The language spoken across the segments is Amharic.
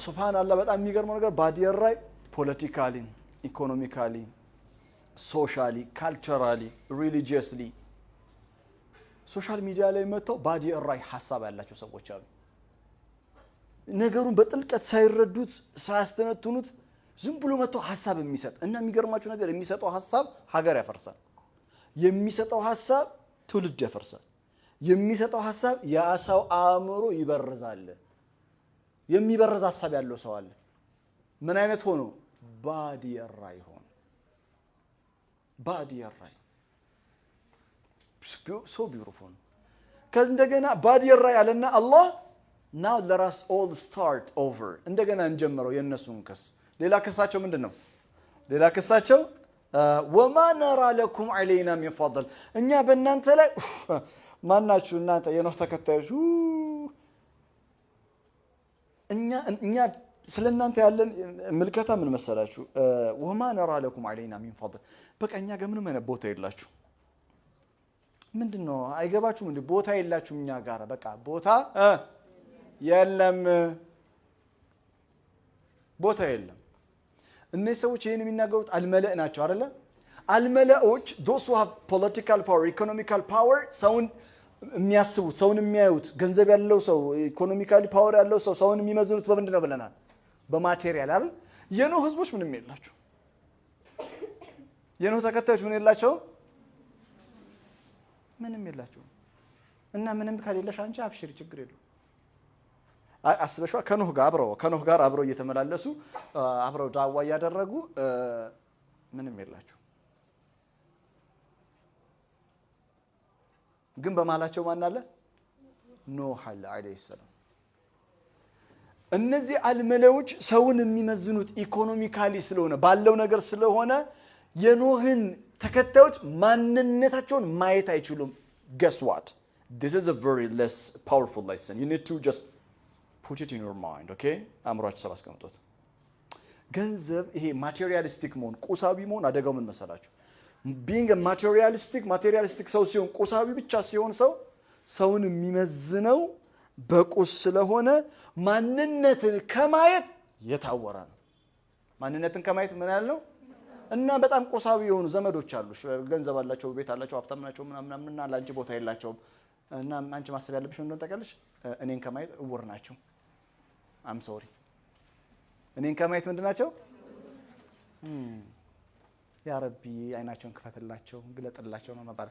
ሱብሃንአላህ በጣም የሚገርመው ነገር ባዲየር ላይ ፖለቲካሊ ኢኮኖሚካሊ ሶሻሊ ካልቸራሊ ሪሊጂየስሊ ሶሻል ሚዲያ ላይ መጥተው ባዲየር ላይ ሐሳብ ያላቸው ሰዎች አሉ ነገሩን በጥልቀት ሳይረዱት ሳያስተነትኑት ዝም ብሎ መጥተው ሐሳብ የሚሰጥ እና የሚገርማችሁ ነገር የሚሰጠው ሐሳብ ሀገር ያፈርሳል የሚሰጠው ሐሳብ ትውልድ ያፈርሳል የሚሰጠው ሐሳብ ያሳው አእምሮ ይበርዛል የሚበርዝ ሐሳብ ያለው ሰው አለ ምን አይነት ሆኖ ባዲየር ላይ ሆኖ ባዲየር ላይ so beautiful ከእንደገና ባዲየር ላይ አለና አላህ now let us all start over እንደገና እንጀምረው የነሱን ክስ ሌላ ክሳቸው ምንድነው ሌላ ክሳቸው وما نرى لكم علينا من فضل እኛ በእናንተ ላይ ማናችሁ እናንተ የኖህ ተከታዮች እኛ ስለናንተ ያለን ምልከታ ምን መሰላችሁ وما نرى لكم علينا من فضل በቃ እኛ ጋር ምንም አይነት ቦታ የላችሁ ምንድነው አይገባችሁም እንዴ ቦታ የላችሁም እኛ ጋር በቃ ቦታ የለም ቦታ የለም እነዚህ ሰዎች ይሄን የሚናገሩት አልመለእ ናቸው አይደለ አልመለኦች those who have political power economical power ሰውን የሚያስቡት ሰውን የሚያዩት ገንዘብ ያለው ሰው ኢኮኖሚካሊ ፓወር ያለው ሰው ሰውን የሚመዝኑት በምንድነው ብለናል በማቴሪያል አይደል የኖህ ህዝቦች ምንም የላቸው የኖህ ተከታዮች ምን የላቸው ምንም የላቸው እና ምንም ከሌለሽ አንቺ አብሽሪ ችግር የለው አስበሽዋ ከኖህ ጋር አብረው እየተመላለሱ አብረው ዳዋ ያደረጉ ምንም የላቸው ግን በማላቸው ማን አለ ኖህ አለይሂ ሰላም እነዚህ አልመለዎች ሰውን የሚመዝኑት ኢኮኖሚካሊ ስለሆነ ባለው ነገር ስለሆነ የኖህን ተከታዮች ማንነታቸውን ማየት አይችሉም guess what this is a very less powerful lesson you need to just put it in your mind okay አምሮአችሁ ሰላስቀምጡት ገንዘብ ይሄ ማቴሪያሊስቲክ መሆን ቁሳቢ መሆን አደጋው ምን መሰላችሁ being a materialistic ሰው ሲሆን ቁሳቢ ብቻ ሲሆን ሰውን የሚመዝነው በቁስ ስለሆነ ማንነትን ከማየት የታወረ ነው ማንነትን ከማየት ምን ያለው እና በጣም ቁሳቢ የሆኑ ዘመዶች አሉ ገንዘብ አላቸው ቤት አላቸው ሀብታም ናቸው ምናምንና ላንቺ ቦታ የላቸው እና አንቺ ማሰብ ያለብሽ ምን ተቀልሽ እኔን ከማየት እውር ናቸው I'm sorry እኔን ከማየት ምንድናቸው ያ ረቢ አይናቸውን ክፈትላቸው ግለጥላቸው ነው መባል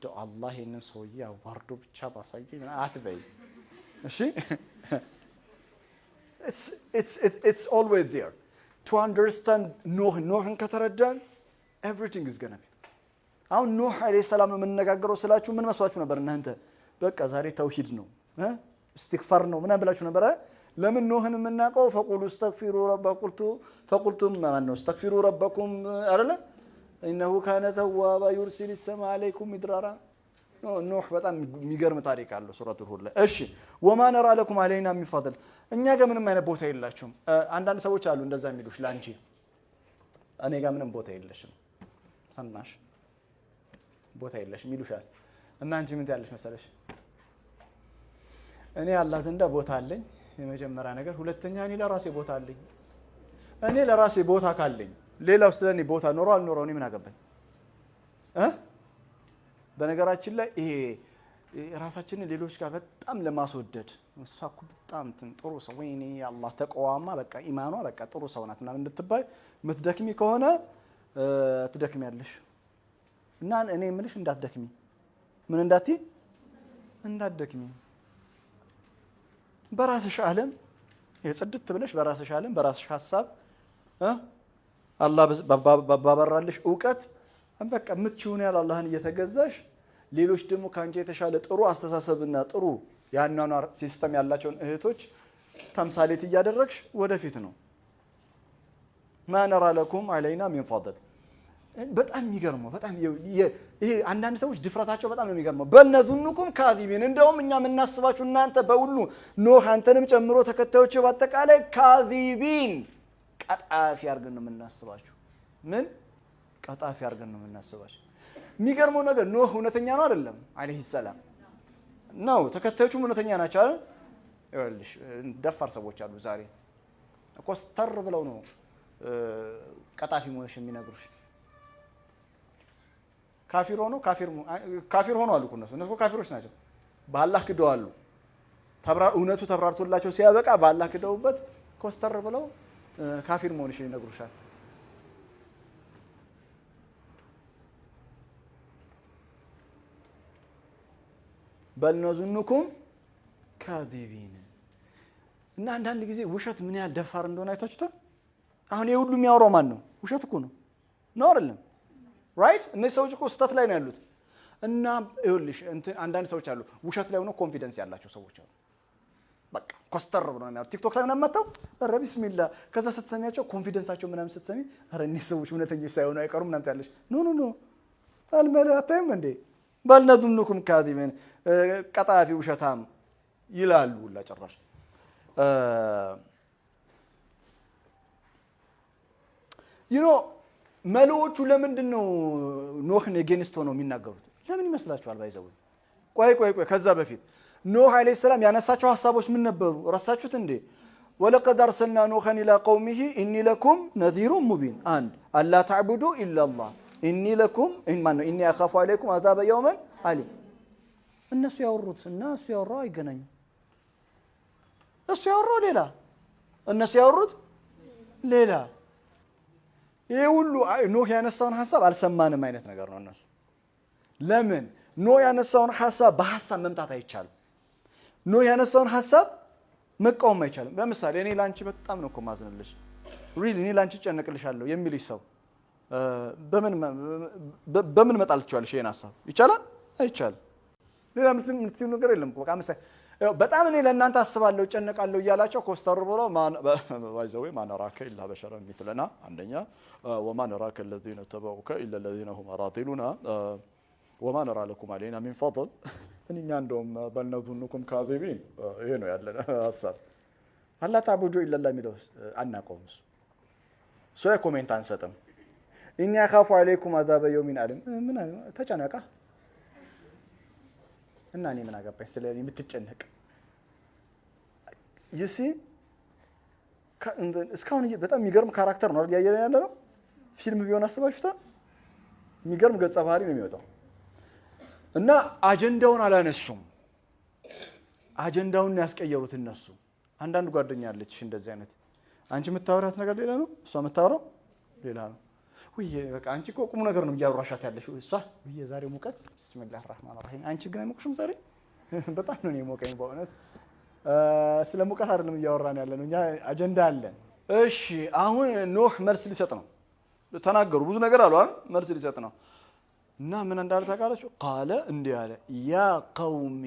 ዶ አላህ ይሄንን ሰውዬ አዋርዶ ብቻ ባሳየኝ አትበይ እሺ it's always there to understand ኖህን ከተረዳን everything is going to be አሁን ኖህ አለይሂ ሰላም ነው የምንነጋገረው ስላችሁ ምን መስዋዕቱ ነበር እናንተ በቃ ዛሬ ተውሂድ ነው استغفار ነው ምን ብላችሁ ነበር ለምን ኖህን የምናቀው ፈቁሉ استغفروا ربكم فقلتم ما انه استغفروا ربكم አይደለ انه كان توابا يرسل السماء عليكم مدرارا ኖህ በጣም የሚገርም ታሪክ አለው ሱረቱል ሁድ ላይ እሺ وما نرى لكم علينا من فضل እኛ ጋር ምንም አይነት ቦታ የላችሁም አንዳንድ ሰዎች አሉ እንደዛ የሚሉሽ ላንቺ እኔ ጋር ምንም ቦታ የለሽም ሰማሽ ቦታ የለሽም ይሉሻል እና አንቺ ምን ትያለሽ መሰለሽ እኔ አላህ ዘንዳ ቦታ አለኝ የመጀመሪያ ነገር ሁለተኛ እኔ ለራሴ ቦታ አለኝ እኔ ለራሴ ቦታ ካለኝ ሌላው ስለኔ ቦታ ኖሮ አልኖረው እኔ ምን አገባኝ በነገራችን ላይ ይሄ ራሳችንን ሌሎች ጋር በጣም ለማስወደድ ወሳኩ በጣም ጥሩ ሰው ወይኔ አላህ ተቋዋማ በቃ ኢማኗ በቃ ጥሩ ሰው ናት እና እንድትባይ ምትደክሚ ከሆነ ትደክሚያለሽ እና እኔ ምንሽ እንዳትደክሚ ምን እንዳትደክሚ በራስሽ ዓለም የጽድት ብለሽ በራስሽ ዓለም በራስሽ ሐሳብ አላህ ባባራልሽ ዕውቀት በቃ ምትችውን ያለ አላህን እየተገዛሽ ሌሎች ደግሞ ካንቺ የተሻለ ጥሩ አስተሳሰብና ጥሩ ያናናር ሲስተም ያላቸውን እህቶች ተምሳሌት እያደረግሽ ወደፊት ነው ما نرى لكم علينا من فضل በጣም የሚገርመው በጣም ይሄ አንዳንድ ሰዎች ድፍረታቸው በጣም ነው የሚገርመው በነዙንኩም ካዚቢን እንደውም እኛ ምናስባችሁ እናንተ በሁሉ ኖህ አንተንም ጨምሮ ተከታዮች በአጠቃላይ ካዚቢን ቀጣፊ አርገን ነው ምናስባችሁ ምን ቀጣፊ አርገን ነው ምናስባችሁ የሚገርመው ነገር ኖህ እውነተኛ ነው አይደለም አለይሂ ሰላም ነው ተከታዮቹ እውነተኛ ናቸው አይደል ይኸውልሽ ደፋር ሰዎች አሉ ዛሬ ኮስተር ብለው ነው ቀጣፊ መሆንሽ የሚነግሩሽ ካፊር ሆኖ አሉ እነሱ ካፊሮች ናቸው በአላህ ክደዋሉ እውነቱ ተብራርቶላቸው ሲያበቃ በአላህ ክደውበት ኮስተር ብለው ካፊር መሆንሽ ይነግሩሻል بل نظنكم كاذبين እና አንዳንድ ጊዜ ውሸት ምን ያህል ደፋር እንደሆነ አይታችሁታል አሁን ይሄ ሁሉ የሚያወራው ማን ነው ውሸት እኮ ነው ነው አይደለም ራይት እነዚህ ሰዎች እኮ ስህተት ላይ ነው ያሉት እና ይኸውልሽ አንዳንድ ሰዎች አሉ ውሸት ላይ ሆነው ኮንፊደንስ ያላቸው ሰዎች አሉ በቃ ኮስተር ብለው ነው ቲክቶክ ላይ ምናምን መጣው ኧረ ቢስሚላህ ከዛ ስትሰሚያቸው ኮንፊደንሳቸው ምናምን ስትሰሚ ኧረ እነዚህ ሰዎች እውነተኞች ሳይሆኑ አይቀሩም ምናምን ታለሽ ኖ አልመላታም እንዴ ባልነዱንኩም ካዲበን ቀጣፊ ውሸታም ይላሉ ለጨራሽ መለዎቹ ለምንድን ነው ኖህን ኤጌንስት ሆነው የሚናገሩት ለምን ይመስላችኋል ባይዘው ቆይ ከዛ በፊት ኖህ አለይሂ ሰላም ያነሳቸው ሐሳቦች ምን ነበሩ ረሳችሁት እንዴ ولقد ارسلنا نوحا الى قومه اني لكم نذير مبين ان الا تعبدوا الا الله اني لكم اني اخاف عليكم عذاب يوم عليم الناس ያወራው አይገናኙ እሱ ያወራው ሌላ እነሱ ያወሩት ሌላ ይሄ ሁሉ ኖህ ያነሳውን ሐሳብ አልሰማንም አይነት ነገር ነው እነሱ ለምን ኖህ ያነሳውን ሐሳብ በሐሳብ መምጣት አይቻልም ኖህ ያነሳውን ሐሳብ መቃወም አይቻልም ለምሳሌ እኔ ላንቺ በጣም ነው ማዝነልሽ ሪሊ እኔ ላንቺ ጨነቅልሻለሁ የሚልሽ ሰው በምን መጣል ትችላለሽ ይሄን ሐሳብ ይቻላል አይቻልም ሌላ ምንም ነገር የለም በቃ በጣም እኔ ለእናንተ አስባለሁ ጨነቃለሁ ይያላቸው ኮስተር ብሎ ዋይዘው ማነራከ ኢላ በሸራ ሚትለና አንደኛ وما نراك الذين تبعوك الا الذين هم راضلون وما نرى لكم علينا من فضل እኛ እንደውም በልነዱንኩም ካዚቢን ይሄ ነው ያለና ሐሳብ አላ ታቡጁ ኢላ الله የሚለው አናቆም እሱ ኮሜንት አንሰጥም እኛ ካፉ አለይኩም አዛበ የውሚን አለም ምን ተጨነቃ እና እኔ ምን አገባኝ ስለኔ የምትጨነቅ ይሲ እስካሁን በጣም የሚገርም ካራክተር ነው ያያየን ያለ ነው ፊልም ቢሆን አስባችሁታ የሚገርም ገጸ ባህሪ ነው የሚወጣው እና አጀንዳውን አላነሱም አጀንዳውን ያስቀየሩት እነሱ አንዳንድ ጓደኛ አለች እንደዚህ አይነት አንቺ የምታወራት ነገር ሌላ ነው እሷ የምታወራው ሌላ ነው ወይ በቃ አንቺ እኮ ቁም ነገር ነው ያወራሻት ያለሽው እሷ የዛሬው ሙቀት ቢስሚላህ الرحمن الرحيم አንቺ ግን አይሞቅሽም ዛሬ በጣም ነው የሞቀኝ በእውነት ስለ ሙቀት አይደለም ያወራን ያለነው እኛ አጀንዳ አለን እሺ አሁን ኖህ መልስ ሊሰጥ ነው ተናገሩ ብዙ ነገር አሉ አይደል መልስ ሊሰጥ ነው እና ምን እንዳለ ታውቃላችሁ ቃለ እንዲህ አለ ያ ቀውሚ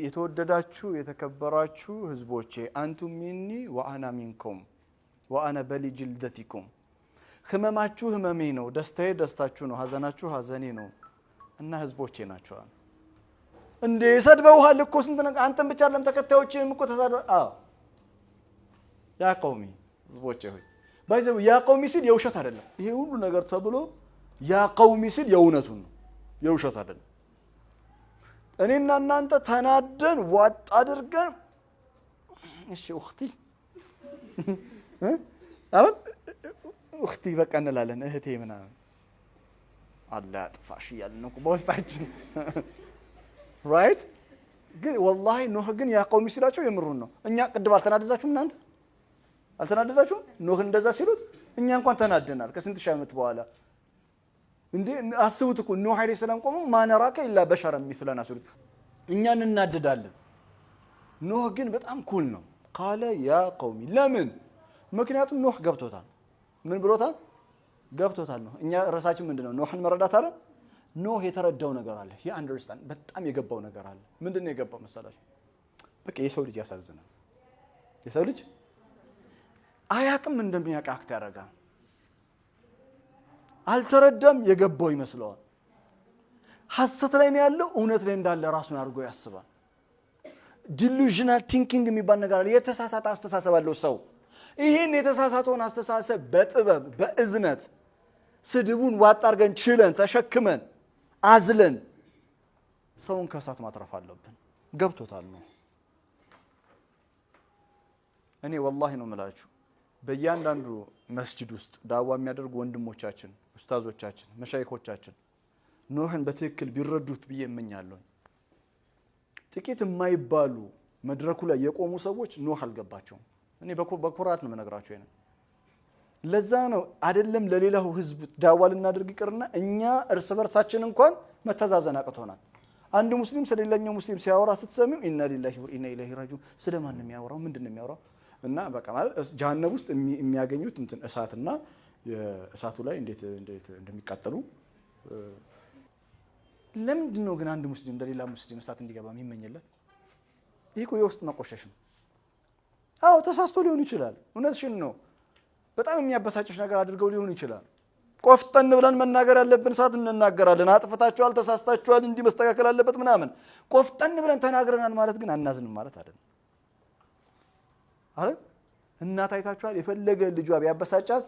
የተወደዳችሁ የተከበራችሁ ህዝቦቼ አንቱም ሚኒ ወአና ሚንኩም ወአና በሊ ጅልደቲኩም ህመማችሁ ህመሜ ነው ደስታዬ ደስታችሁ ነው ሐዘናችሁ ሐዘኔ ነው እና ህዝቦቼ ናቸው እንዴ ሰድበውሃል እኮ ስንት ነገር አንተም ብቻ አይደለም ተከታዮችህም እኮ ተሳደው ያ ቀውሚ ህዝቦቼ ሆይ ባይዘው ያ ቀውሚ ሲል የውሸት አይደለም ይሄ ሁሉ ነገር ተብሎ ያ ቀውሚ ሲል የእውነቱን ነው የውሸት አይደለም እኔና እናንተ ተናደን ዋጥ አድርገን እሺ እኽቲ አሁን እኽቲ በቃ እንላለን እህቴ ምናምን አላህ ያጥፋሽ እያልን ነው በውስጣችን ራይት ግን ወላሂ ኖህ ግን ያ ቀውሚ ሲላቸው የምሩን ነው እኛ ቅድም አልተናደዳችሁም እናንተ አልተናደዳችሁም ኖህ እንደዛ ሲሉት እኛ እንኳን ተናደናል ከስንት ሺህ ዓመት በኋላ እንዴ አስቡት እኮ ኖህ አለይሂ ሰላም ቆሞ ማነራከ ኢላ በሸራ ሚስለና ሲሉት እኛ እንናደዳለን ኖህ ግን በጣም ኩል ነው ቃለ ያ ቀውሚ ለምን ምክንያቱም ኖህ ገብቶታል ምን ብሎታል ገብቶታል ነው እኛ ራሳችን ምንድነው ኖህን መረዳት አለ ኖህ የተረዳው ነገር አለ ሂ አንደርስታንድ በጣም የገባው ነገር አለ ምንድነው የገባው መሰላችሁ በቃ የሰው ልጅ ያሳዝናል የሰው ልጅ አያቅም እንደሚያውቅ አክት ያደርጋል አልተረዳም የገባው ይመስለዋል ሐሰት ላይ ነው ያለው እውነት ላይ እንዳለ ራሱን አድርጎ ያስባል ዲሉዥናል ቲንኪንግ የሚባል ነገር አለ የተሳሳተ አስተሳሰብ አለው ሰው ይሄን የተሳሳተውን አስተሳሰብ በጥበብ በእዝነት ስድቡን ዋጥ አድርገን ችለን ተሸክመን አዝለን ሰውን ከሳት ማትረፍ አለብን ገብቶታል ነው እኔ ወላሂ ነው የምላችሁ በእያንዳንዱ መስጂድ ውስጥ ዳዋ የሚያደርጉ ወንድሞቻችን ኡስታዞቻችን መሻይኾቻችን ኖህን በትክክል ቢረዱት ብዬ እመኛለሁ። ጥቂት የማይባሉ መድረኩ ላይ የቆሙ ሰዎች ኖህ አልገባቸውም። እኔ በኩራት ነው የምነግራችሁ ይሄን። ለዛ ነው አይደለም ለሌላው ህዝብ ዳዋ ልናደርግ ይቅርና እኛ እርስ በርሳችን እንኳን መተዛዘን አቅቶናል። አንድ ሙስሊም ስለሌላኛው ሙስሊም ሲያወራ ስትሰሚው ኢና ሊላሂ ወኢና ኢለይሂ ራጂዑን ስለማን ነው የሚያወራው ምንድነው የሚያወራው? እና በቃ ማለት ጀሃነም ውስጥ የሚያገኙት እንትን እሳትና የእሳቱ ላይ እንዴት እንደሚቃጠሉ ለምንድን ነው ግን አንድ ሙስሊም እንደሌላ ሙስሊም እሳት እንዲገባ የሚመኝለት? ይሄ እኮ የውስጥ መቆሸሽ ነው። አዎ ተሳስቶ ሊሆን ይችላል። እውነትሽን ነው። በጣም የሚያበሳጭሽ ነገር አድርገው ሊሆን ይችላል። ቆፍጠን ብለን መናገር ያለብን ሰዓት እንናገራለን። አጥፍታችኋል፣ ተሳስታችኋል፣ እንዲህ መስተካከል አለበት ምናምን ቆፍጠን ብለን ተናግረናል ማለት ግን አናዝንም ማለት አይደለም። አይደል? እናት አይታችኋል፣ የፈለገ ልጇ ቢያበሳጫት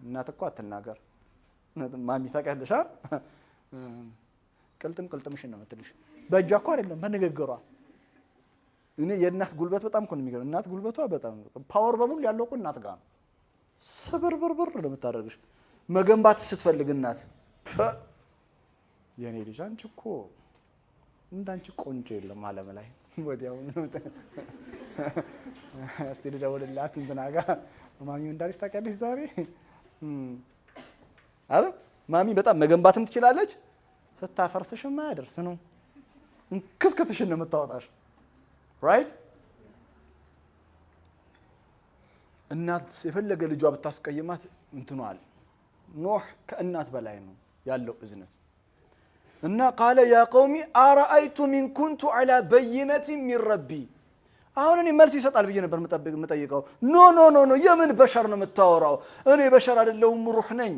እናት እኮ አትናገር። ማሚ ታውቂያለሽ ቅልጥምሽን ነው የምትልሽ። በእጇ እኮ አይደለም በንግግሯ። እኔ የእናት ጉልበት በጣም እኮ ነው የሚገርም። እናት ጉልበቷ በጣም ፓወር በሙሉ ያለው እኮ እናት ጋር ነው። ስብርብርብር ነው የምታደርግሽ። መገንባት ስትፈልግ እናት የኔ ልጅ አንቺ እኮ እንዳንቺ ቆንጆ የለም ዓለም ላይ ወዲያው እስቲ ልደውልላት እንትና ጋር ማሚ እንዳለች ታውቂያለሽ ዛሬ አረ ማሚ በጣም መገንባትም ትችላለች። ስታፈርስሽማ ያደርስ ነው እንክትክትሽን ነው የምታወጣሽ። ራይት እናት የፈለገ ልጇ ብታስቀይማት እንትኗል። ኖህ ከእናት በላይ ነው ያለው እዝነት። እና ቃለ ያ ቀውሚ አረአይቱም ኢን ኩንቱ ዐላ በይነቲ ሚን ረቢ። አሁን እኔ መልስ ይሰጣል ብዬ ነበር የምጠይቀው። ኖ የምን በሸር ነው የምታወራው? እኔ በሸር አይደለሁም ሩህ ነኝ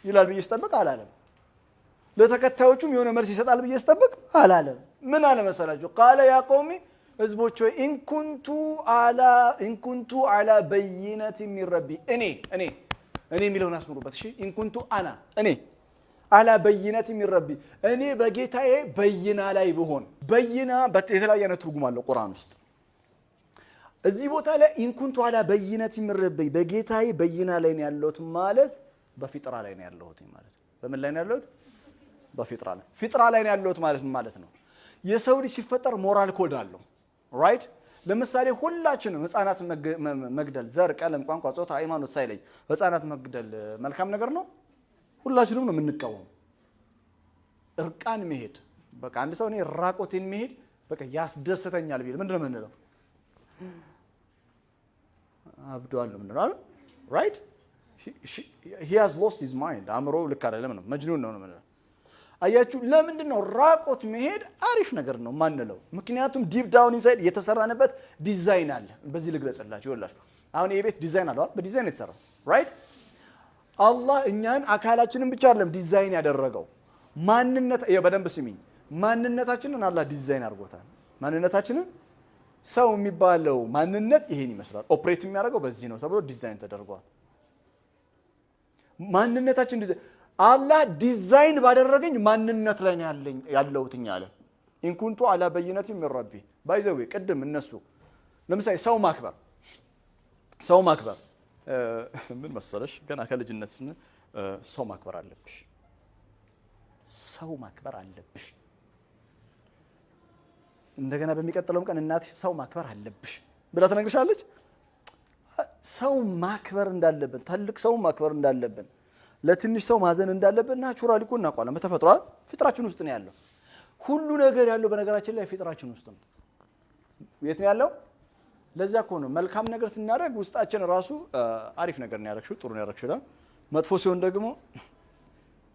ይላል ብዬ ስጠብቅ አላለም። ለተከታዮቹም የሆነ መልስ ይሰጣል ብዬ ስጠብቅ አላለም። ምን አለ መሰላችሁ? ቃለ ያ ቀውሚ ህዝቦች ሆይ ኢን ኩንቱ ዐላ በይነቲ ሚን ረቢ። እኔ የሚለውን አስምሩበት እሺ። ኢን ኩንቱ አና እኔ ዐላ በይነቲ ሚን ረቢ፣ እኔ በጌታዬ በይና ላይ ብሆን። በይና የተለያየ አይነት ትርጉም አለው ቁርአን ውስጥ። እዚህ ቦታ ላይ ኢን ኩንቱ ዐላ በይነቲ ሚን ረቢ በጌታዬ በይና ላይ ነው ያለሁት ማለት በፊጥራ ላይ ነው ያለሁት ማለት። በምን ላይ ነው ያለሁት? በፊጥራ ላይ። ፊጥራ ላይ ነው ያለሁት ማለት ምን ማለት ነው? የሰው ልጅ ሲፈጠር ሞራል ኮድ አለው። ራይት? ለምሳሌ ሁላችንም ህፃናት መግደል ዘር፣ ቀለም፣ ቋንቋ፣ ጾታ፣ ሃይማኖት ሳይለይ ህፃናት መግደል መልካም ነገር ነው? ሁላችንም ነው የምንቃወም። እርቃን መሄድ በቃ አንድ ሰው እኔ ራቆቴን መሄድ በቃ ያስደስተኛል ቢል ምንድነው የምንለው? አብዷል ነው የምንለው አይደል? ራይት? he has lost his mind አእምሮ ልክ አይደለም ነው መጅኑን ነው የምንለው። አያችሁ ለምንድን ነው ራቆት መሄድ አሪፍ ነገር ነው ማንለው? ምክንያቱም ዲፕ ዳውን ኢንሳይድ የተሰራነበት ዲዛይን አለ። በዚህ ልግለጽላችሁ። ይኸውላችሁ አሁን የቤት ዲዛይን አለው አይደል? በዲዛይን የተሰራ ራይት። አላህ እኛን አካላችንን ብቻ አይደለም ዲዛይን ያደረገው ማንነት። በደንብ ስሚኝ፣ ማንነታችንን አላህ ዲዛይን አድርጎታል። ማንነታችንን ሰው የሚባለው ማንነት ይሄን ይመስላል፣ ኦፕሬት የሚያደርገው በዚህ ነው ተብሎ ዲዛይን ተደርጓል። ማንነታችን ዲዛይን አላህ ዲዛይን ባደረገኝ ማንነት ላይ ነው ያለሁትኝ አለ። ኢን ኩንቱ ዐላ በይነቲ ሚን ረቢ። ባይዘዌ ቅድም እነሱ ለምሳሌ ሰው ማክበር ምን መሰለሽ ገና ከልጅነት ሰው ማክበር አለብሽ። ሰው ማክበር አለብሽ። እንደገና በሚቀጥለውም ቀን እናት ሰው ማክበር አለብሽ ብላ ትነግርሻለች። ሰው ማክበር እንዳለብን፣ ትልቅ ሰው ማክበር እንዳለብን፣ ለትንሽ ሰው ማዘን እንዳለብን ናቹራሊ እኮ እናውቃለን። በተፈጥሮ ፊጥራችን ውስጥ ነው ያለው። ሁሉ ነገር ያለው በነገራችን ላይ ፊጥራችን ውስጥ ነው። የት ነው ያለው? ለዛ እኮ ነው መልካም ነገር ስናደርግ ውስጣችን ራሱ አሪፍ ነገር ነው ያደረግሽው፣ ጥሩ ነው ያደረግሽው። መጥፎ ሲሆን ደግሞ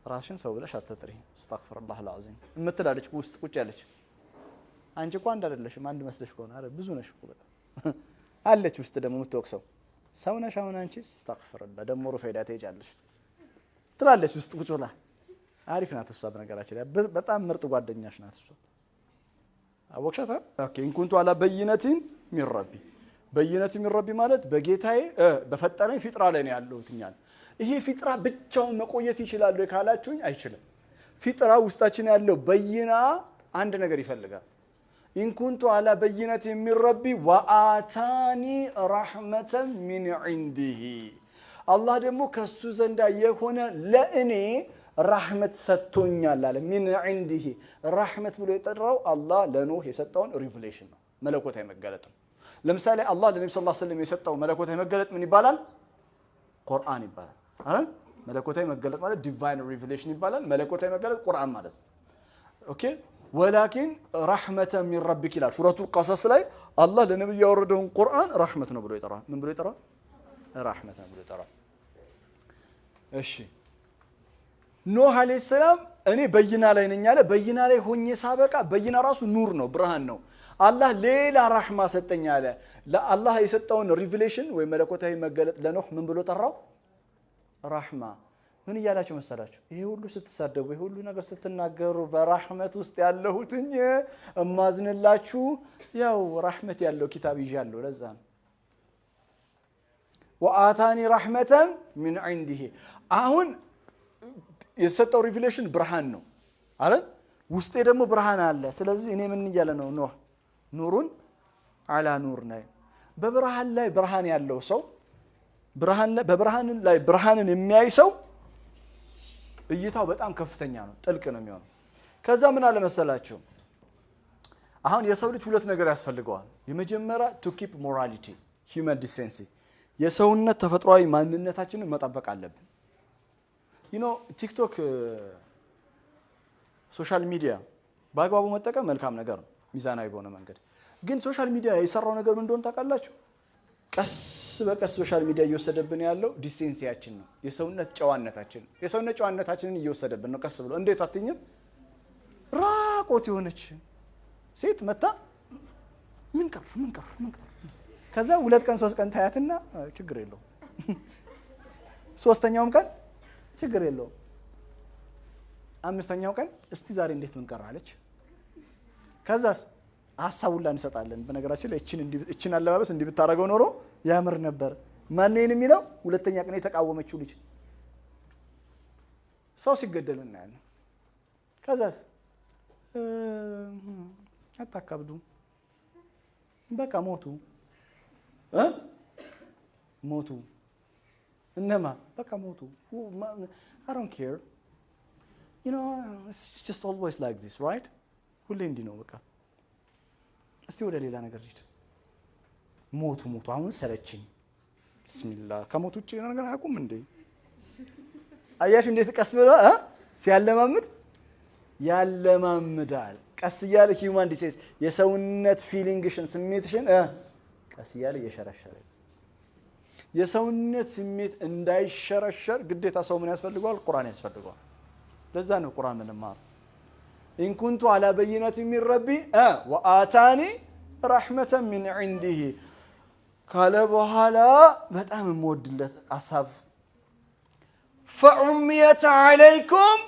ራስሽን ሰው ብለሽ አትጥሪ። አስተግፍሩላህ አልዓዚም እምትላለች ውስጥ ቁጭ ያለች። አንቺ እኮ አንድ አይደለሽም፣ አንድ መስለሽ ከሆነ አረ ብዙ ነሽ እኮ በጣም አለች ውስጥ ደግሞ የምትወቅሰው ሰው ነሽ። አሁን አንቺ አስተግፍሩላህ ደግሞ ሩፈይዳ ትሄጃለሽ ትላለች ውስጥ ቁጭ ብላ። አሪፍ ናት እሷ በነገራችን ላይ በጣም ምርጥ ጓደኛሽ ናት እሷ። አወቅሻታ? ኦኬ ኢን ኩንቱ ዐላ በይነቲ ሚን ረቢ። በይነቲ ሚን ረቢ ማለት በጌታዬ በፈጠረኝ ፊጥራ ላይ ነው ያለሁት። ይሄ ፊጥራ ብቻውን መቆየት ይችላል ወይ ካላችሁኝ አይችልም። ፊጥራ ውስጣችን ያለው በይና አንድ ነገር ይፈልጋል። ኢን ኩንቱ አላ በይነቲ ሚን ረቢ ወአታኒ ረሕመተን ሚን ዒንዲሂ አላህ ደግሞ ከሱ ዘንዳ የሆነ ለእኔ ረሕመት ሰጥቶኛል አለ። ሚን ዒንዲሂ ረሕመት ብሎ የጠራው አላህ ለኖህ የሰጠውን ሪቪሌሽን ነው፣ መለኮታዊ መገለጥ ነው። ለምሳሌ አላህ ለነብዩ ሰለላሁ ዐለይሂ ወሰለም የሰጠው መለኮታዊ መገለጥ ምን ይባላል? ቁርአን ይባላል አይደል? መለኮታዊ መገለጥ ማለት ዲቫይን ሪቪሌሽን ይባላል። መለኮታዊ መገለጥ ቁርአን ማለት ኦኬ። ወላኪን ረሕመተን ሚን ረቢክ ይላል ሱረቱል ቀሰስ ላይ አላህ ለነብዩ ያወረደውን ቁርአን ረሕመት ነው ብሎ ይጠራል። ምን ብሎ ይጠራል? ረሕመት ነው ብሎ ይጠራል። እሺ ኖህ አለይሂ ሰላም እኔ በይና ላይ ነኝ አለ። በይና ላይ ሆኜ ሳበቃ በይና ራሱ ኑር ነው፣ ብርሃን ነው። አላህ ሌላ ረሕማ ሰጠኝ አለ። ለአላህ የሰጠውን ሪቪሌሽን ወይ መለኮታዊ መገለጥ ለኖህ ምን ብሎ ጠራው? ረሕማ። ምን እያላችሁ መሰላችሁ? ይሄ ሁሉ ስትሳደቡ፣ ይሄ ሁሉ ነገር ስትናገሩ በረሕመት ውስጥ ያለሁትኝ እማዝንላችሁ ያው ረሕመት ያለው ኪታብ ይዣለሁ፣ ለዛ ነው። ወአታኒ ረሕመተን ሚን ዒንዲሂ አሁን የተሰጠው ሪቪሌሽን ብርሃን ነው አይደል? ውስጤ ደግሞ ብርሃን አለ። ስለዚህ እኔ ምን እያለ ነው ኖህ? ኑሩን አላ ኑር ነው። በብርሃን ላይ ብርሃን ያለው ሰው በብርሃን ላይ ብርሃንን የሚያይ ሰው እይታው በጣም ከፍተኛ ነው፣ ጥልቅ ነው የሚሆነው። ከዛ ምን አለ መሰላችሁ? አሁን የሰው ልጅ ሁለት ነገር ያስፈልገዋል። የመጀመሪያ ቱ ኪፕ ሞራሊቲ ሂውመን ዲሴንሲ፣ የሰውነት ተፈጥሯዊ ማንነታችንን መጠበቅ አለብን። ቲክቶክ ሶሻል ሚዲያ በአግባቡ መጠቀም መልካም ነገር ነው፣ ሚዛናዊ በሆነ መንገድ። ግን ሶሻል ሚዲያ የሰራው ነገር ምን እንደሆነ ታውቃላችሁ? ቀስ በቀስ ሶሻል ሚዲያ እየወሰደብን ያለው ዲሴንሲያችን ነው፣ የሰውነት ጨዋነታችንን እየወሰደብን ነው ቀስ ብሎ። እንዴት አትኝም? ራቆት የሆነች ሴት መታ ምን ቀር ከዛ 2 ቀን 3 ቀን ታያትና ችግር የለውም፣ ሶስተኛውም ቀን ችግር የለውም፣ አምስተኛው ቀን እስቲ ዛሬ እንዴት ምን ቀራለች? ከዛስ ሐሳቡላ እንሰጣለን። በነገራችን ላይ እቺን አለባበስ እንዲህ ብታረገው ኖሮ ያምር ነበር። ማን ነው የሚለው? ሁለተኛ ቀን የተቃወመችው ልጅ። ሰው ሲገደል እናያለን። ከዛስ አታካብዱ፣ በቃ ሞቱ እነማ በቃ ሞቱ። I don't care. It's just always like this, right? ሁሌ እንዲህ ነው በቃ። እስቲ ወደ ሌላ ነገር ሂድ። ሞቱ አሁን ሰለችኝ። ቢስሚላህ ከሞት ውጪ ነገር አቁም እንዴ! አያሽ እንዴት ቀስ ብሎ ሲያለማምድ ያለማምዳል። ቀስ እያለ ሂውማን ዲሴንስ የሰውነት ፊሊንግሽን ስሜትሽን ቀስ እያለ እየሸረሸረ የሰውነት ስሜት እንዳይሸረሸር ግዴታ ሰው ምን ያስፈልገዋል? ቁርአን ያስፈልገዋል። ለዛ ነው ቁርአን እንማር። ኢን ኩንቱ አላ በይነቲ ሚን ረቢ ወአታኒ ረሕመተን ሚን ዒንዲሂ ካለ በኋላ በጣም የምወድለት ሐሳብ ፈዑሚየት ዐለይኩም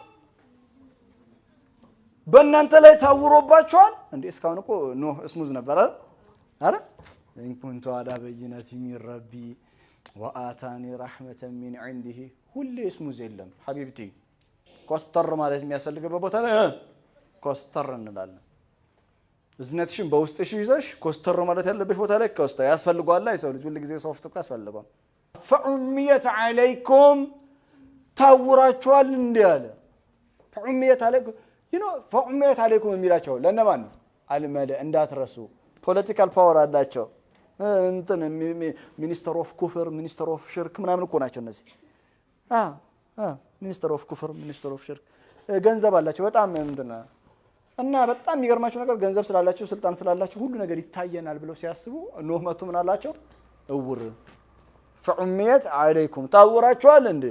በእናንተ ላይ ታውሮባችኋል እንዴ? እስካሁን እኮ ኖህ እስሙዝ ነበር አይደል? ኢን ኩንቱ አላ በይነቲ ሚን ረቢ ወአታኒ ረሕመተን ሚን ዒንዲሂ ሁሌ እስሙዝ የለም ሐቢብቲ። ኮስተር ማለት የሚያስፈልገው ቦታ ላይ ኮስተር እንላለን። እዝነትሽን በውስጥሽ ይዘሽ ኮስተር ማለት ያለበት ቦታ ላይ ኮስተር ያስፈልገዋል። የሰው ልጅ ሁሉ ጊዜ ሶፍት እኮ ያስፈልገዋል። ፈዑሚየት ዐለይኩም ታውራችኋል እንዴ አለ። ፈዑሚየት ዐለይኩም ፈዑሚየት ዐለይኩም የሚላቸው ለነማን ነው? አልመለ እንዳትረሱ ፖለቲካል ፓወር አላቸው። እንትን ሚኒስተር ኦፍ ኩፍር ሚኒስተር ኦፍ ሽርክ ምናምን እኮ ናቸው እነዚህ። ሚኒስተር ኦፍ ኩፍር ሚኒስተር ኦፍ ሽርክ ገንዘብ አላቸው በጣም ምንድነው። እና በጣም የሚገርማቸው ነገር ገንዘብ ስላላቸው ስልጣን ስላላቸው ሁሉ ነገር ይታየናል ብለው ሲያስቡ ኖህ መጥቶ ምን አላቸው? እውር ፈዑሚየት ዐለይኩም ታውራችኋል እንዴ?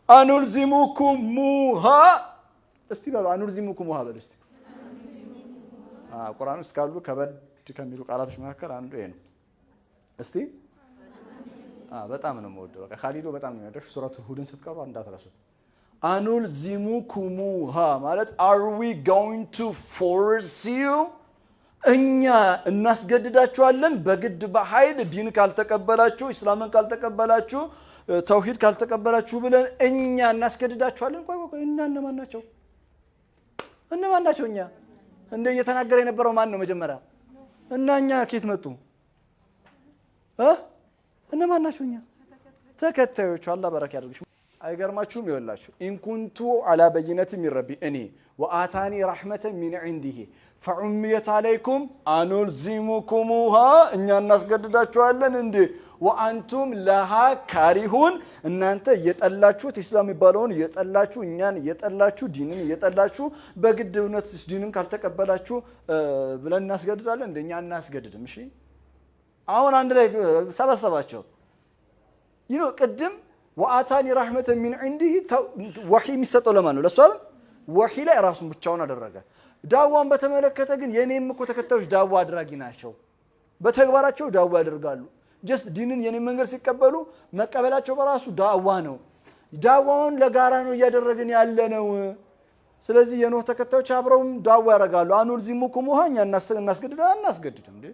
አኑልዚሙኩሙሃ እስቲ በሉ አኑልዚሙኩሙሃ በሉ እስቲ። ቁርአን ውስጥ ካሉ ከበድ ከሚሉ ቃላቶች መካከል አንዱ ይሄ ነው። እስቲ በጣም ነው የምወደው። በቃ ካሊዶ በጣም ነው የሚወደው። ሱረቱል ሁድን ስትቀሩ እንዳትረሱት። አኑልዚሙኩሙሃ ማለት are we going to force you እኛ እናስገድዳችኋለን በግድ በኃይል ዲን ካልተቀበላችሁ እስላምን ካልተቀበላችሁ ተውሂድ ካልተቀበላችሁ ብለን እኛ እናስገድዳችኋለን። ቆይ እነማን ናቸው? እኛ እንደ እየተናገረ የነበረው ማን ነው መጀመሪያ? እና እኛ ከየት መጡ? እነማን ናቸው እኛ? ተከታዮቹ። አላህ በረካ ያድርግሽ። አይገርማችሁም? ይወላችሁ ኢን ኩንቱ አላ በይነት ሚን ረቢ እኔ ወአታኒ ረሕመተን ሚን ዒንዲሂ ፈዑሚየት አለይኩም አኑልዚሙኩሙሃ እኛ እናስገድዳችኋለን እንዴ ወአንቱም ለሃ ካሪሁን እናንተ እየጠላችሁት ኢስላም የሚባለውን እየጠላችሁ እኛን እየጠላችሁ ዲንን እየጠላችሁ በግድ እውነት ዲንን ካልተቀበላችሁ ብለን እናስገድዳለን እንደኛ እናስገድድም። እሺ አሁን አንድ ላይ ሰበሰባቸው። ቅድም ወአታኒ ረሕመተን ሚን ዒንዲሂ ወሒ የሚሰጠው ለማን ነው? ለሱ አይደል? ወሒ ላይ ራሱን ብቻውን አደረገ። ዳዋን በተመለከተ ግን የኔም እኮ ተከታዮች ዳዋ አድራጊ ናቸው። በተግባራቸው ዳዋ ያደርጋሉ። ጀስት ዲንን የኔ መንገድ ሲቀበሉ መቀበላቸው በራሱ ዳዋ ነው። ዳዋውን ለጋራ ነው እያደረግን ያለ ነው። ስለዚህ የኖህ ተከታዮች አብረውም ዳዋ ያደርጋሉ። አኑልዚሙኩሙሃ እኛ እናስገድድም እንዴ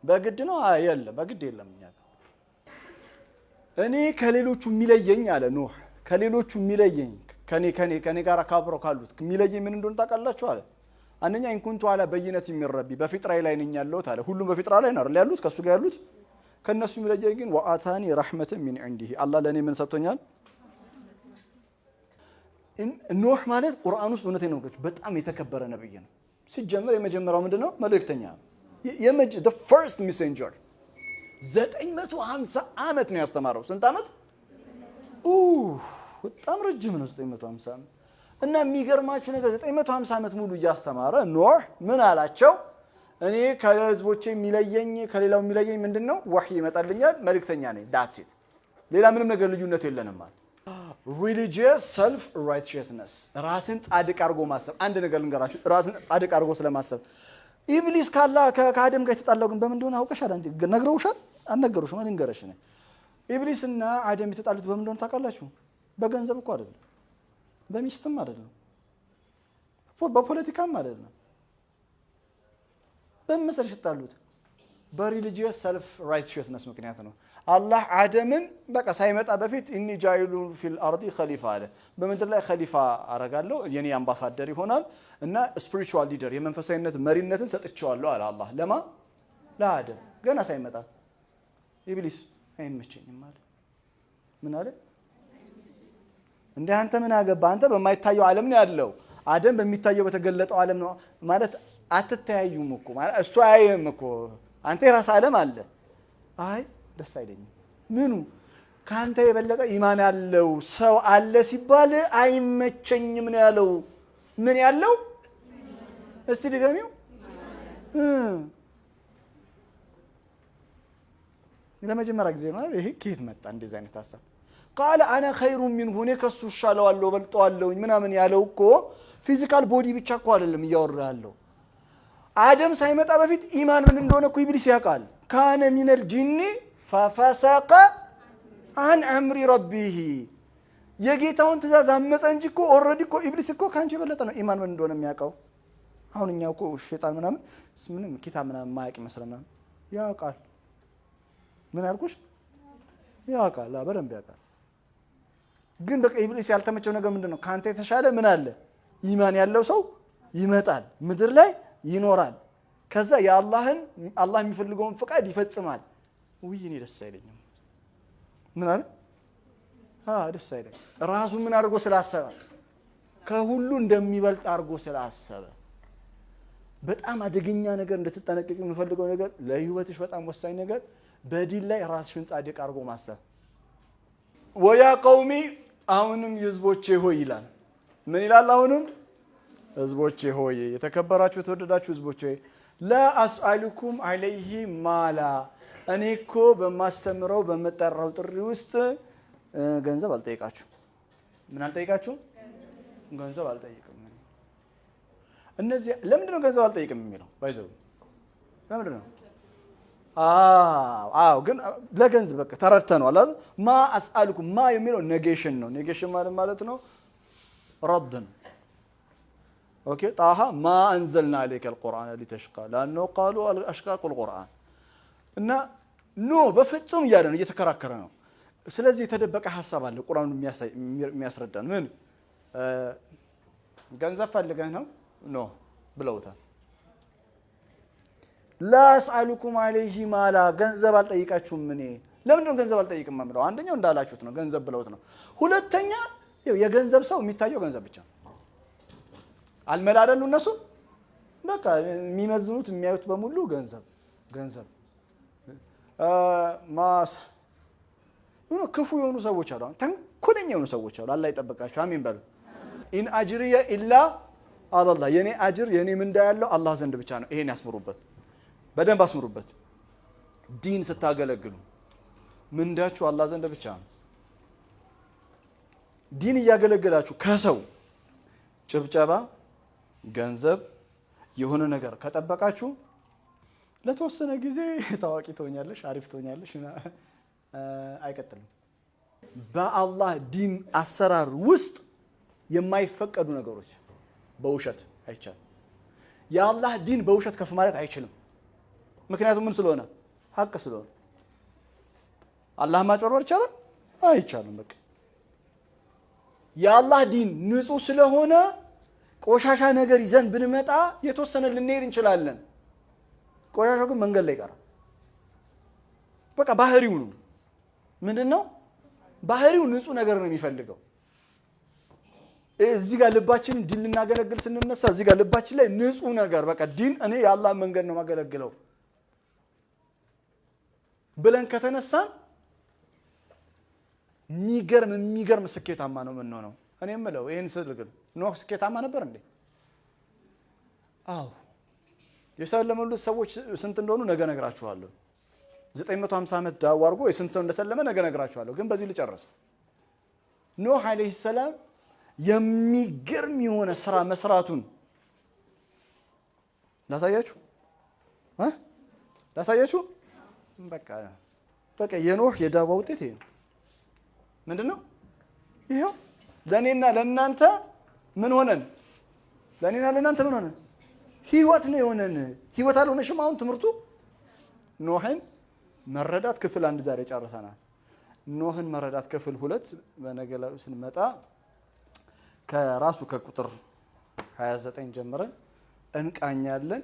በግድ ነው? የለም በግድ የለም። እኔ ከሌሎቹ የሚለየኝ አለ ኖህ ከሌሎቹ የሚለየኝ ከኔ ጋር ካብረው ካሉት የሚለየኝ ምን እንደሆነ ታውቃላችሁ አለ። አንደኛ ኢን ኩንቱ አላ በይነት ሚን ረቢ በፊጥራዬ ላይ ነኝ ያለሁት አለ። ሁሉም በፊጥራ ላይ ነው አይደል ያሉት ከሱ ጋር ያሉት። ከነሱ የሚለየኝ ግን ወአታኒ ረሕመተን ሚን ዒንዲሂ አላህ ለኔ ምን ሰጥቶኛል? ኖህ ማለት ቁርአን ውስጥ እውነቴን ነው በጣም የተከበረ ነብይ ነው። ሲጀመር የመጀመሪያው ምንድነው? መልእክተኛ the first messenger 950 ዓመት ነው ያስተማረው። ስንት ዓመት? በጣም ረጅም ነው 950 ዓመት። እና የሚገርማችሁ ነገር 950 ዓመት ሙሉ እያስተማረ ኖህ ምን አላቸው? እኔ ከህዝቦቼ የሚለየኝ ከሌላው የሚለየኝ ምንድነው? ወህይ ይመጣልኛል፣ መልእክተኛ ነኝ። that's it ሌላ ምንም ነገር ልዩነት የለንም ማለት religious self righteousness ራስን ጻድቅ አድርጎ ማሰብ። አንድ ነገር ልንገራችሁ ራስን ጻድቅ አድርጎ ስለማሰብ ኢብሊስ ከአደም ጋር የተጣላው ግን በምን እንደሆነ አውቀሻል? አንቺ ነግረውሻል? አልነገሩሽም? ልንገርሽ ነው። ኢብሊስና አደም የተጣሉት በምን እንደሆነ ታውቃላችሁ? በገንዘብ እኮ አይደለም፣ በሚስትም አይደለም፣ በፖለቲካም አይደለም። በምን መሰለሽ የተጣሉት? በሪሊጂየስ ሰልፍ ራይትሽስነስ ምክንያት ነው። አላህ አደምን በቃ ሳይመጣ በፊት ኢኒ ጃኢሉን ፊል አርዲ ኸሊፋ አለ። በምድር ላይ ኸሊፋ አረጋለሁ፣ የኔ አምባሳደር ይሆናል እና ስፒሪቹዋል ሊደር የመንፈሳዊነት መሪነትን ሰጥቼዋለሁ አለ አላህ። ለማ ለአደም ገና ሳይመጣ። ኢብሊስ አይመቸኝም አለ። ምን አለ? እንደ አንተ ምን አገባ? አንተ በማይታየው ዓለም ነው ያለው፣ አደም በሚታየው በተገለጠው ዓለም ነው ማለት አትተያዩም እኮ ማለት እሱ አያየም እኮ አንተ የራስ ዓለም አለ። አይ ደስ አይለኝም። ምኑ ካንተ የበለጠ ኢማን ያለው ሰው አለ ሲባል አይመቸኝም ነው ያለው። ምን ያለው? እስቲ ድገሚው። ለመጀመሪያ ጊዜ ነው ይሄ። ከየት መጣ እንደዚህ አይነት ሐሳብ? ቃል አና ኸይሩ ሚንሁ እኔ ከሱ እሻለዋለሁ በልጠዋለሁኝ ምናምን ያለው እኮ ፊዚካል ቦዲ ብቻ እኮ አይደለም እያወራ ያለው። አደም ሳይመጣ በፊት ኢማን ምን እንደሆነ እኮ ኢብሊስ ያውቃል። ካነ ሚነል ጂኒ ፈፈሰቀ አን አምሪ ረቢሂ የጌታውን ትእዛዝ አመፀ እንጂ እኮ ኦልሬዲ እኮ ኢብሊስ እኮ ካንቺ የበለጠ ነው ኢማን ምን እንደሆነ የሚያውቀው። አሁን እኛ እኮ ሸይጣን ምናምን ምንም ኪታብ ምናምን ማያውቅ ይመስለናል። ያውቃል። ምን አልኩሽ? ያውቃል፣ በደንብ ያውቃል። ግን በቃ ኢብሊስ ያልተመቸው ነገር ምንድነው? ካንተ የተሻለ ምን አለ? ኢማን ያለው ሰው ይመጣል፣ ምድር ላይ ይኖራል። ከዛ አላህ የሚፈልገውን ፍቃድ ይፈጽማል። ውይ እኔ ደስ አይለኝም። ምን አለ? ደስ አይለኝ። ራሱ ምን አድርጎ ስላሰበ ከሁሉ እንደሚበልጥ አድርጎ ስላሰበ በጣም አደገኛ ነገር እንድትጠነቀቅ የምፈልገው ነገር ለህይወትሽ በጣም ወሳኝ ነገር በዲን ላይ ራስሽን ጻድቅ አድርጎ ማሰብ። ወያ ቀውሚ አሁንም ህዝቦቼ ሆይ ይላል። ምን ይላል? አሁንም ህዝቦቼ ሆይ የተከበራችሁ የተወደዳችሁ ህዝቦቼ ሆይ ላ አስአሉኩም አለይሂ ማላ እኔ እኮ በማስተምረው በመጠራው ጥሪ ውስጥ ገንዘብ አልጠይቃችሁ። ምን አልጠይቃችሁ? ገንዘብ አልጠይቅም። እነዚህ ለምንድን ነው ገንዘብ አልጠይቅም የሚለው? ባይዘው ለምንድን ነው? ግን ለገንዘብ በቃ ተረድተነዋል አይደል? ማ አስአሉኩም ማ የሚለው ኔጌሽን ነው። ኔጌሽን ማለት ነው ረድ ነው። ኦኬ ጣሃ ማ አንዘልና አለይከ አልቁርአን ሊተሽቃ ለአንሁ ቃሉ አሽቃቁ አልቁርአን እና ኖ በፍጹም እያለ ነው እየተከራከረ ነው። ስለዚህ የተደበቀ ሐሳብ አለ ቁርአኑ የሚያስረዳን። ምን ገንዘብ ፈልገህ ነው? ኖ ብለውታል። لا أسألكم عليه مالا ገንዘብ አልጠይቃችሁም እኔ ለምን ነው ገንዘብ አልጠይቅም ማለት አንደኛው እንዳላችሁት ነው ገንዘብ ብለውት ነው ሁለተኛ የገንዘብ ሰው የሚታየው ገንዘብ ብቻ አልመላደሉ እነሱ በቃ የሚመዝኑት የሚያዩት በሙሉ ገንዘብ ማስ ክፉ የሆኑ ሰዎች አሉ ተንኮለኛ የሆኑ ሰዎች አሉ አላህ ይጠብቃቸው አሜን በሉ ኢን አጅሪየ ኢላ አላህ የኔ አጅር የኔ ምንዳ ያለው አላህ ዘንድ ብቻ ነው ይሄን ያስምሩበት በደንብ አስምሩበት ዲን ስታገለግሉ ምንዳችሁ አላህ ዘንድ ብቻ ነው ዲን ያገለግላችሁ ከሰው ጭብጨባ ገንዘብ የሆነ ነገር ከጠበቃችሁ ለተወሰነ ጊዜ ታዋቂ ትሆኛለሽ አሪፍ ትሆኛለሽ አይቀጥልም በአላህ ዲን አሰራር ውስጥ የማይፈቀዱ ነገሮች በውሸት አይቻልም የአላህ ዲን በውሸት ከፍ ማለት አይችልም ምክንያቱም ምን ስለሆነ ሐቅ ስለሆነ አላህ ማጭበርበር ይቻላል አይቻልም በቃ የአላህ ዲን ንጹህ ስለሆነ ቆሻሻ ነገር ይዘን ብንመጣ የተወሰነ ልንሄድ እንችላለን ቆሻሻው ግን መንገድ ላይ ቀረ በቃ ባህሪው ነው ምንድነው ባህሪው ንጹህ ነገር ነው የሚፈልገው እዚህ ጋር ልባችን ዲን ልናገለግል ስንነሳ እዚህ ጋር ልባችን ላይ ንጹህ ነገር በቃ ዲን እኔ የአላህ መንገድ ነው ማገለግለው ብለን ከተነሳ የሚገርም ስኬታማ ነው የምንሆነው እኔ የምለው ይሄን ስልግል ኖህ ስኬታማ ነበር እንዴ አዎ የሰለሙት ሰዎች ስንት እንደሆኑ ነገ ነግራችኋለሁ 950 ዓመት ዳዋ አድርጎ የስንት ሰው እንደሰለመ ነገ ነግራችኋለሁ ግን በዚህ ልጨርስ ኖህ አለይሂ ሰላም የሚገርም የሆነ ስራ መስራቱን ላሳያችሁ በቃ የኖህ የዳዋ ውጤት ይሄ ምንድነው ይሄው ለኔና ለናንተ ምን ሆነን ለኔና ለናንተ ምን ሆነን ህይወት ነው የሆነን ህይወት አልሆነሽም አሁን ትምርቱ ኖህን መረዳት ክፍል 1 ዛሬ ጨርሰናል ኖህን መረዳት ክፍል 2 በነገላው ስንመጣ ከራሱ ከቁጥር 29 ጀምረን እንቃኛለን